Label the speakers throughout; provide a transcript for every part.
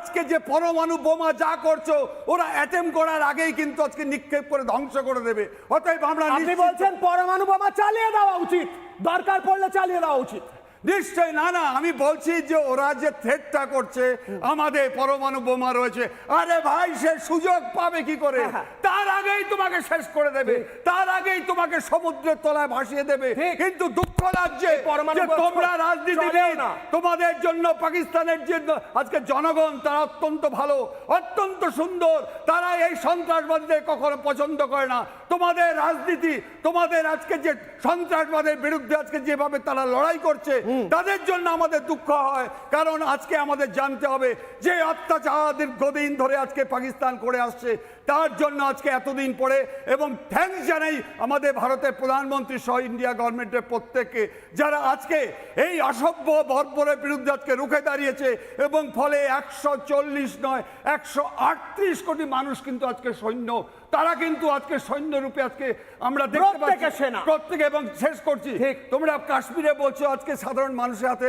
Speaker 1: আজকে যে পরমাণু বোমা যা করছো ওরা অ্যাটেম্প করার আগেই কিন্তু আজকে নিক্ষেপ করে ধ্বংস করে দেবে। অতএব আমরা
Speaker 2: আপনি বলছেন পরমাণু বোমা চালিয়ে দেওয়া উচিত, দরকার পড়লে চালিয়ে দেওয়া উচিত।
Speaker 1: নিশ্চয় না, না, আমি বলছি যে ওরা যে থ্রেটটা করছে আমাদের পরমাণু বোমা রয়েছে, আরে ভাই সে সুযোগ পাবে কি করে? তার আগেই তোমাকে শেষ করে দেবে, তার আগেই তোমাকে সমুদ্রের তলায় ভাসিয়ে দেবে। কিন্তু দুঃখ লাগছে যে তোমরা রাজনীতিবিদ, তোমাদের জন্য পাকিস্তানের যে আজকে জনগণ তারা অত্যন্ত ভালো, অত্যন্ত সুন্দর, তারা এই সন্ত্রাসবাদীদের কখনো পছন্দ করে না। তোমাদের রাজনীতি, তোমাদের আজকে যে সন্ত্রাসবাদের বিরুদ্ধে আজকে যেভাবে তারা লড়াই করছে তাদের জন্য আমাদের দুঃখ হয়। কারণ আজকে আমাদের জানতে হবে যে অত্যাচার দীর্ঘদিন ধরে আজকে পাকিস্তান করে আসছে, তার জন্য আজকে এতদিন পরে এবং থ্যাঙ্কস জানাই আমাদের ভারতের প্রধানমন্ত্রী সহ ইন্ডিয়া গভর্নমেন্টের প্রত্যেককে, যারা আজকে এই অসভ্য বর্বরের বিরুদ্ধে আজকে রুখে দাঁড়িয়েছে এবং ফলে 140 নয় 138 কোটি মানুষ কিন্তু আজকে সৈন্য, তারা কিন্তু আজকে সৈন্য রূপে আজকে আমরা দেখতে পাচ্ছি প্রত্যেকে। এবং শেষ করছি, তোমরা কাশ্মীরে বলছো আজকে সাধারণ মানুষের হাতে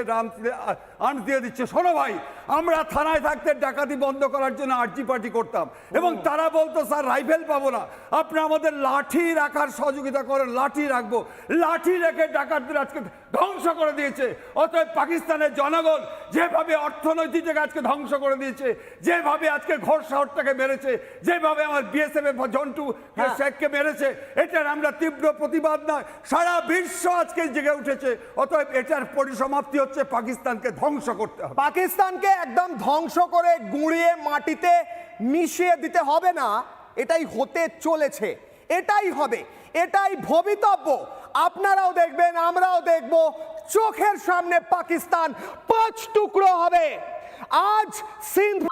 Speaker 1: আর্মস দিয়ে দিচ্ছে। শোনো ভাই, আমরা থানায় থাকতে ডাকাতি বন্ধ করার জন্য আর্জি পার্টি করতাম এবং তারা বলতো স্যার রাইফেল পাবো না, আপনি আমাদের লাঠি রাখার সহযোগিতা করেন, লাঠি রাখবো। লাঠি রেখে ডাকাতদের আজকে ধ্বংস করে দিয়েছে। অতএব পাকিস্তানের জনগণ যেভাবে অর্থনৈতিক আজকে ধ্বংস করে দিয়েছে, যেভাবে আজকে ঘোর শহরটাকে মেরেছে, যেভাবে আমার বিএসএফ জন্টু শেখকে মেরেছে, এটার আমরা তীব্র প্রতিবাদ নয়, সারা বিশ্ব আজকে জেগে উঠেছে। অতএব এটার পরিসমাপ্তি হচ্ছে পাকিস্তানকে ধ্বংস করতে হবে।
Speaker 2: পাকিস্তানকে একদম ধ্বংস করে গুঁড়িয়ে মাটিতে মিশিয়ে দিতে হবে না, এটাই হতে চলেছে, এটাই হবে, এটাই ভবিতব্য। আপনারাও দেখবেন, আমরাও দেখব, চোখের সামনে পাকিস্তান 5 টুকরো হবে। আজ সিন্ধ